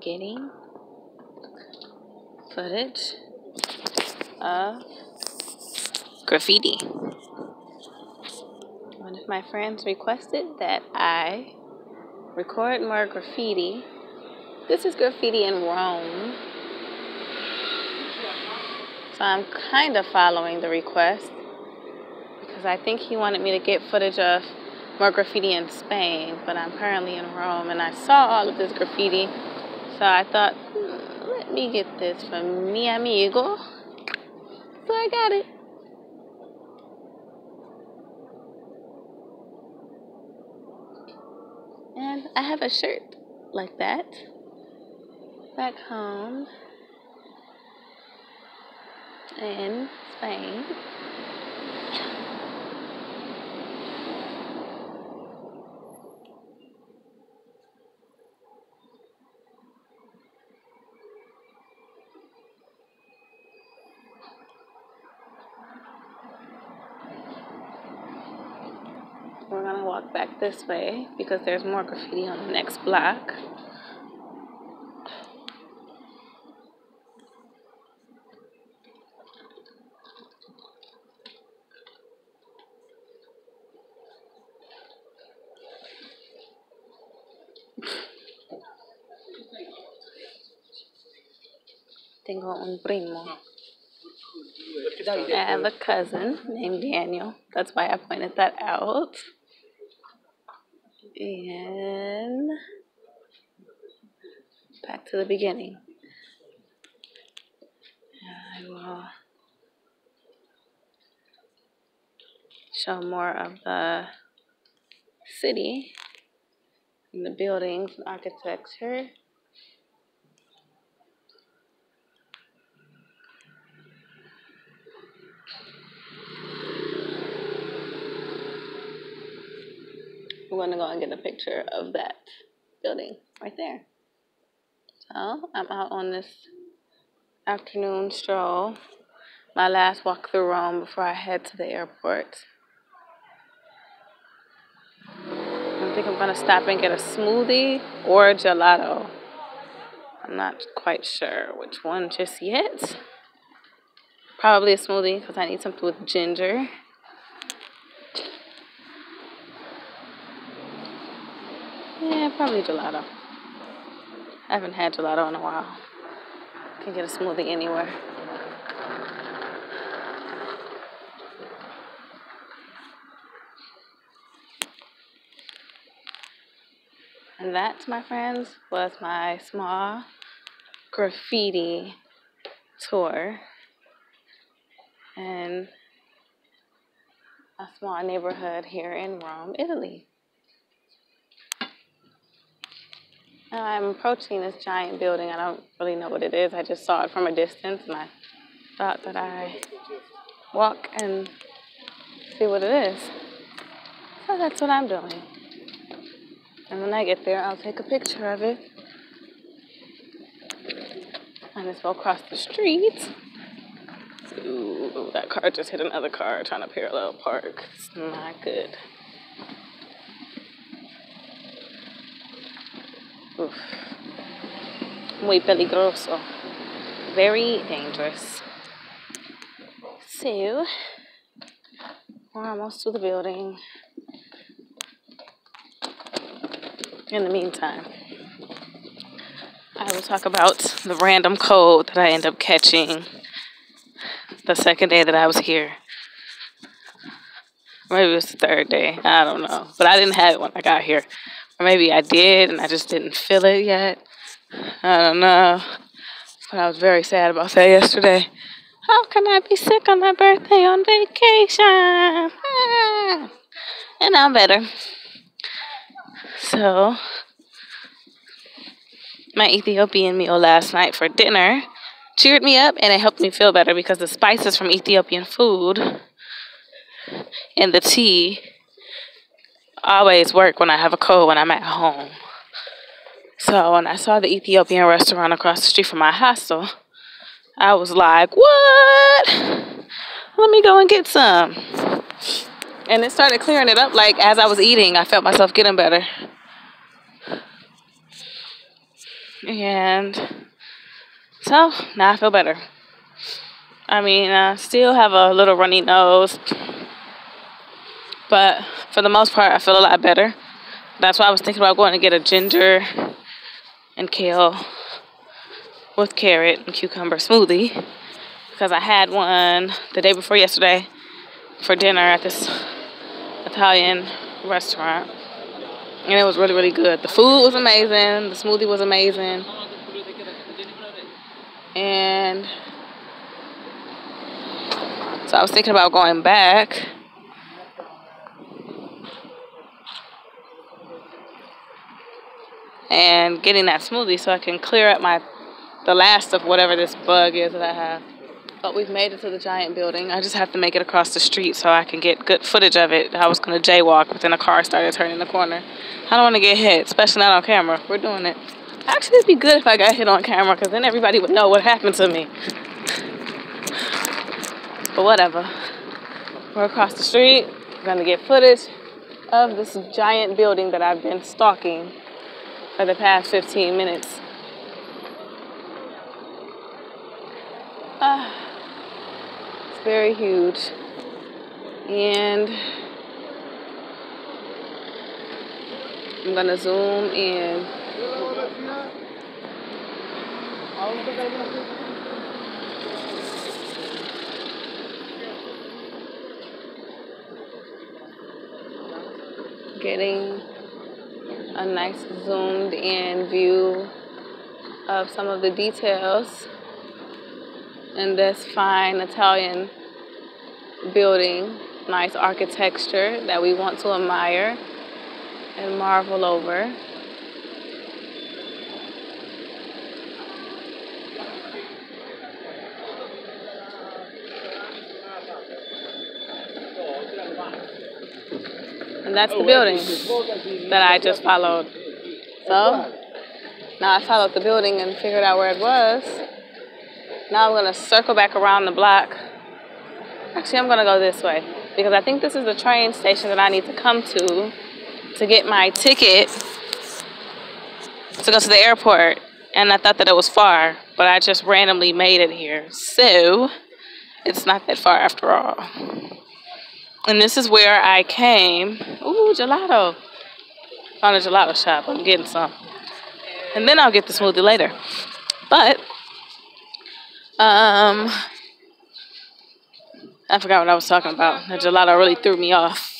getting footage of graffiti. One of my friends requested that I record more graffiti. This is graffiti in Rome. So I'm kind of following the request because I think he wanted me to get footage of more graffiti in Spain, but I'm currently in Rome and I saw all of this graffiti. So I thought, let me get this for mi amigo. So I got it. And I have a shirt like that back home in Spain. We're gonna walk back this way because there's more graffiti on the next block. Tengo un primo. I have a cousin named Daniel. That's why I pointed that out. And back to the beginning. I will show more of the city and the buildings and architecture. I'm going to go and get a picture of that building right there. So I'm out on this afternoon stroll, my last walk through Rome before I head to the airport. I think I'm going to stop and get a smoothie or a gelato. I'm not quite sure which one just yet. Probably a smoothie because I need something with ginger. Yeah, probably gelato. I haven't had gelato in a while. Can get a smoothie anywhere. And that, my friends, was my small graffiti tour in a small neighborhood here in Rome, Italy. Now I'm approaching this giant building. I don't really know what it is. I just saw it from a distance and I thought that I'd walk and see what it is. So that's what I'm doing. And when I get there, I'll take a picture of it. And just go across the street. Ooh, that car just hit another car trying to parallel park. It's not good. Oof. Muy peligroso. Very dangerous. So, we're almost to the building. In the meantime, I will talk about the random cold that I ended up catching the second day that I was here. Maybe it was the third day. I don't know. But I didn't have it when I got here. Or maybe I did and I just didn't feel it yet. I don't know. But I was very sad about that yesterday. How can I be sick on my birthday on vacation? Ah. And I'm better. So, my Ethiopian meal last night for dinner cheered me up and it helped me feel better because the spices from Ethiopian food and the tea always work when I have a cold when I'm at home. So when I saw the Ethiopian restaurant across the street from my hostel, I was like, what? Let me go and get some. And it started clearing it up. Like as I was eating, I felt myself getting better. And so now I feel better. I mean, I still have a little runny nose, but for the most part, I feel a lot better. That's why I was thinking about going to get a ginger and kale with carrot and cucumber smoothie, because I had one the day before yesterday for dinner at this Italian restaurant, and it was really, really good. The food was amazing. The smoothie was amazing. And so I was thinking about going back. And getting that smoothie so I can clear up the last of whatever this bug is that I have. But we've made it to the giant building. I just have to make it across the street so I can get good footage of it. I was going to jaywalk, but then a car started turning the corner. I don't want to get hit, especially not on camera. We're doing it. Actually, it'd be good if I got hit on camera, because then everybody would know what happened to me. But whatever. We're across the street. We're going to get footage of this giant building that I've been stalking for the past 15 minutes. It's very huge. And I'm gonna zoom in. Getting a nice zoomed in view of some of the details in this fine Italian building. Nice architecture that we want to admire and marvel over. And that's the building that I just followed. So now I followed the building and figured out where it was. Now I'm going to circle back around the block. Actually, I'm going to go this way, because I think this is the train station that I need to come to get my ticket to go to the airport. And I thought that it was far, but I just randomly made it here. So it's not that far after all. And this is where I came. Ooh, gelato. Found a gelato shop. I'm getting some. And then I'll get the smoothie later. But, I forgot what I was talking about. The gelato really threw me off.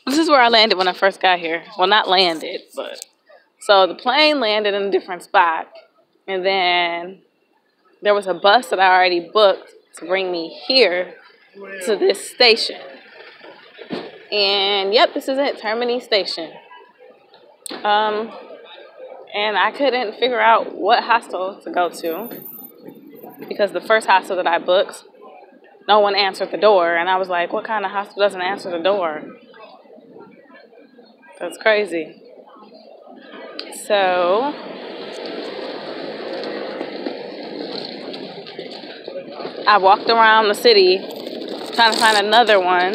This is where I landed when I first got here. Well, not landed, but... So the plane landed in a different spot. And then there was a bus that I already booked to bring me here to this station. And yep, this is it, Termini Station. And I couldn't figure out what hostel to go to, because the first hostel that I booked, no one answered the door. And I was like, what kind of hostel doesn't answer the door? That's crazy. So I walked around the city trying to find another one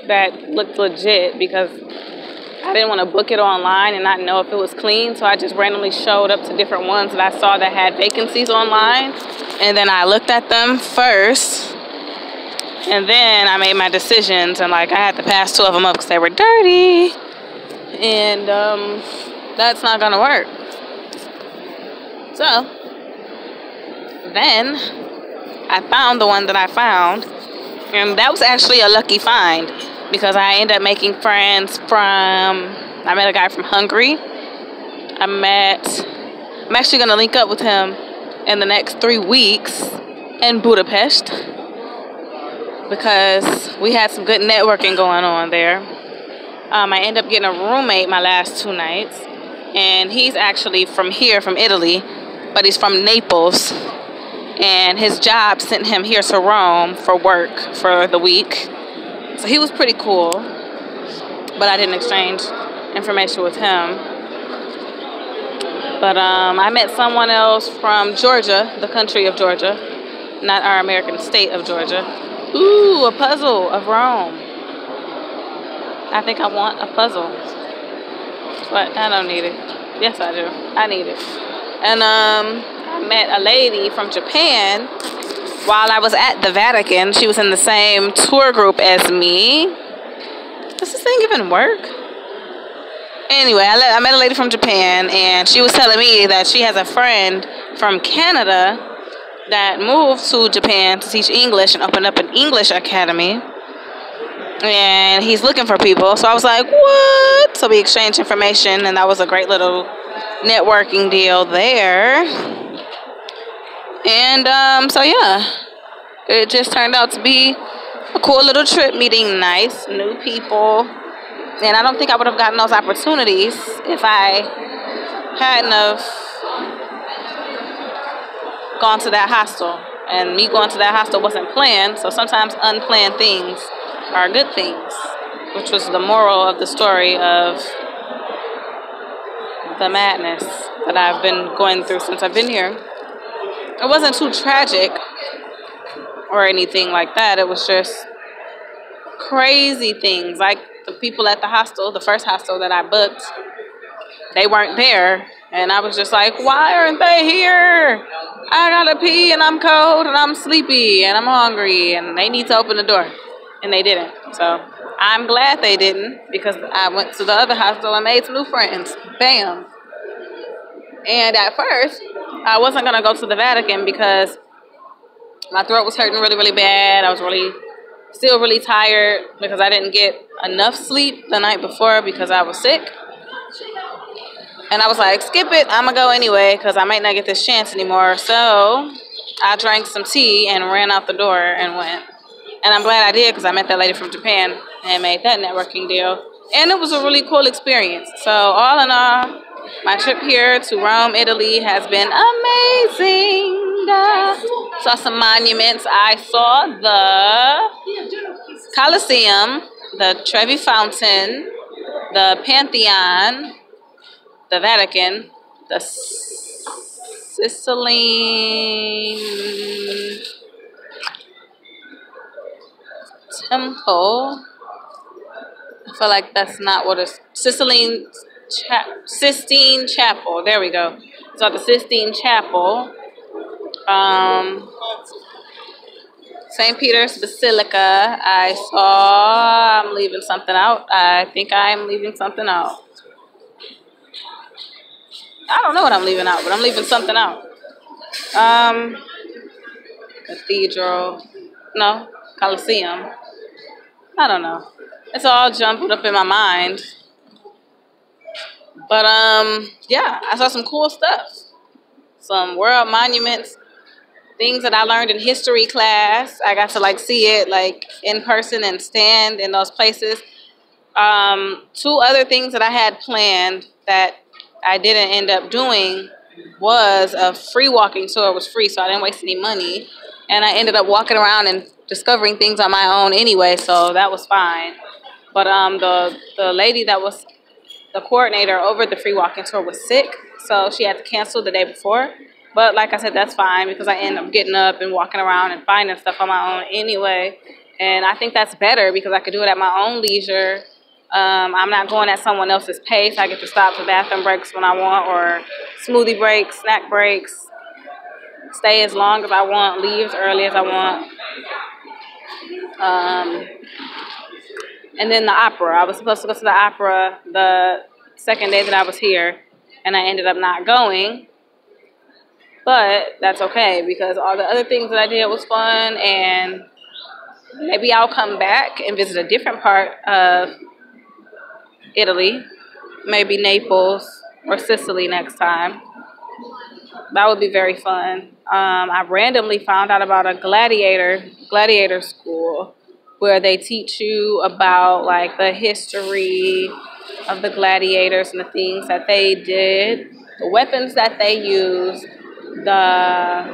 that looked legit, because I didn't want to book it online and not know if it was clean. So I just randomly showed up to different ones that I saw that had vacancies online. And then I looked at them first. And then I made my decisions. And like, I had to pass 2 of them up because they were dirty. And that's not going to work. So then I found the one that I found. And that was actually a lucky find, because I ended up making friends I met a guy from Hungary. I'm actually going to link up with him in the next 3 weeks in Budapest, because we had some good networking going on there. I ended up getting a roommate my last 2 nights, and he's actually from here, from Italy, but he's from Naples. And his job sent him here to Rome for work for the week. So he was pretty cool. But I didn't exchange information with him. But I met someone else from Georgia, the country of Georgia. Not our American state of Georgia. Ooh, a puzzle of Rome. I think I want a puzzle. But I don't need it. Yes, I do. I need it. And I met a lady from Japan while I was at the Vatican. She was in the same tour group as me. Does this thing even work? Anyway, I met a lady from Japan, and she was telling me that she has a friend from Canada that moved to Japan to teach English and opened up an English academy. And he's looking for people. So I was like, what? So we exchanged information, and that was a great little networking deal there. And so yeah, it just turned out to be a cool little trip, meeting nice new people. And I don't think I would have gotten those opportunities if I hadn't have gone to that hostel. And me going to that hostel wasn't planned, so sometimes unplanned things are good things, which was the moral of the story of the madness that I've been going through since I've been here. It wasn't too tragic or anything like that. It was just crazy things. Like the people at the hostel, the first hostel that I booked, they weren't there. And I was just like, why aren't they here? I gotta pee and I'm cold and I'm sleepy and I'm hungry and they need to open the door. And they didn't. So I'm glad they didn't, because I went to the other hostel and made some new friends. Bam. And at first, I wasn't going to go to the Vatican because my throat was hurting really, really bad. I was still really tired because I didn't get enough sleep the night before because I was sick. And I was like, skip it. I'm going to go anyway because I might not get this chance anymore. So I drank some tea and ran out the door and went. And I'm glad I did, because I met that lady from Japan and made that networking deal. And it was a really cool experience. So all in all, my trip here to Rome, Italy has been amazing. Saw some monuments. I saw the Colosseum, the Trevi Fountain, the Pantheon, the Vatican, the Sicilian Temple. I feel like that's not what it's. Sistine Chapel. There we go. So the Sistine Chapel. St. Peter's Basilica. I saw. I'm leaving something out. I think I'm leaving something out. I don't know what I'm leaving out, but I'm leaving something out. Cathedral. No. Colosseum. I don't know. It's all jumbled up in my mind. But, yeah, I saw some cool stuff. Some world monuments, things that I learned in history class. I got to, like, see it, like, in person and stand in those places. Two other things that I had planned that I didn't end up doing was a free walking tour. It was free, so I didn't waste any money. And I ended up walking around and discovering things on my own anyway, so that was fine. But the lady that was the coordinator over the free walking tour was sick, so she had to cancel the day before. But like I said, that's fine, because I end up getting up and walking around and finding stuff on my own anyway. And I think that's better, because I could do it at my own leisure. I'm not going at someone else's pace. I get to stop for bathroom breaks when I want, or smoothie breaks, snack breaks, stay as long as I want, leave as early as I want. And then the opera. I was supposed to go to the opera the second day that I was here, and I ended up not going. But that's okay, because all the other things that I did was fun, and maybe I'll come back and visit a different part of Italy, maybe Naples or Sicily next time. That would be very fun. I randomly found out about a gladiator school, where they teach you about, like, the history of the gladiators and the things that they did, the weapons that they used, the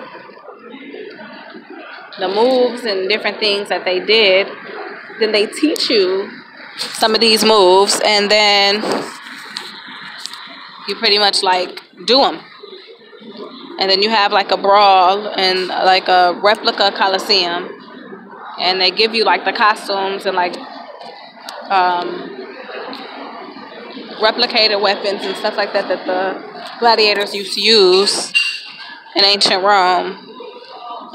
moves and different things that they did. Then they teach you some of these moves, and then you pretty much, like, do them. And then you have, like, a brawl and, like, a replica Coliseum. And they give you, like, the costumes and, like, replicated weapons and stuff like that that the gladiators used to use in ancient Rome.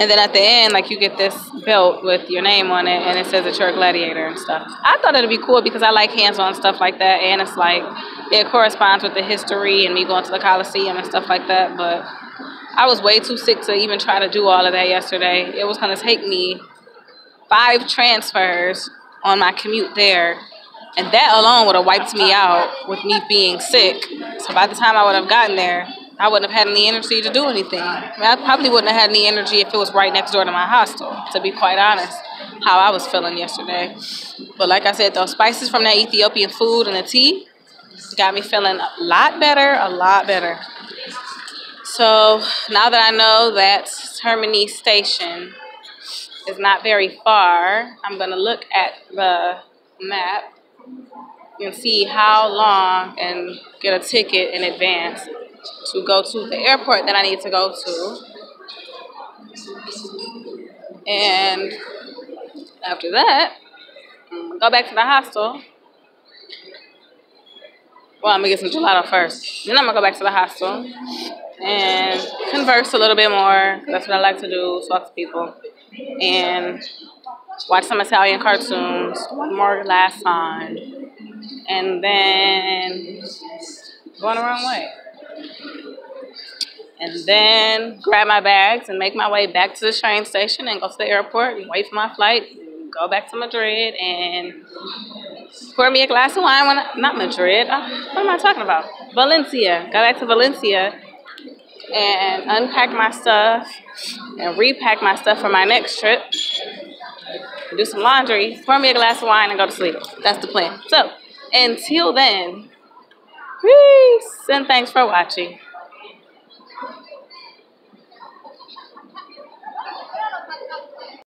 And then at the end, like, you get this belt with your name on it, and it says that you're a gladiator and stuff. I thought it'd be cool because I like hands-on stuff like that, and it's like it corresponds with the history and me going to the Coliseum and stuff like that. But I was way too sick to even try to do all of that yesterday. It was going to take me 5 transfers on my commute there, and that alone would have wiped me out with me being sick. So by the time I would have gotten there, I wouldn't have had any energy to do anything. I mean, I probably wouldn't have had any energy if it was right next door to my hostel, to be quite honest, how I was feeling yesterday. But like I said, those spices from that Ethiopian food and the tea got me feeling a lot better, a lot better. So now that I know that Termini Station is not very far, I'm going to look at the map and see how long and get a ticket in advance to go to the airport that I need to go to. And after that, go back to the hostel. Well, I'm going to get some gelato first. Then I'm going to go back to the hostel and converse a little bit more. That's what I like to do, talk to people. And watch some Italian cartoons, one more last time. And then going the wrong way. And then grab my bags and make my way back to the train station and go to the airport and wait for my flight. Go back to Madrid and pour me a glass of wine. Not Madrid. What am I talking about? Valencia. Go back to Valencia and unpack my stuff and repack my stuff for my next trip. Do some laundry, pour me a glass of wine, and go to sleep. That's the plan. So, until then, peace and thanks for watching.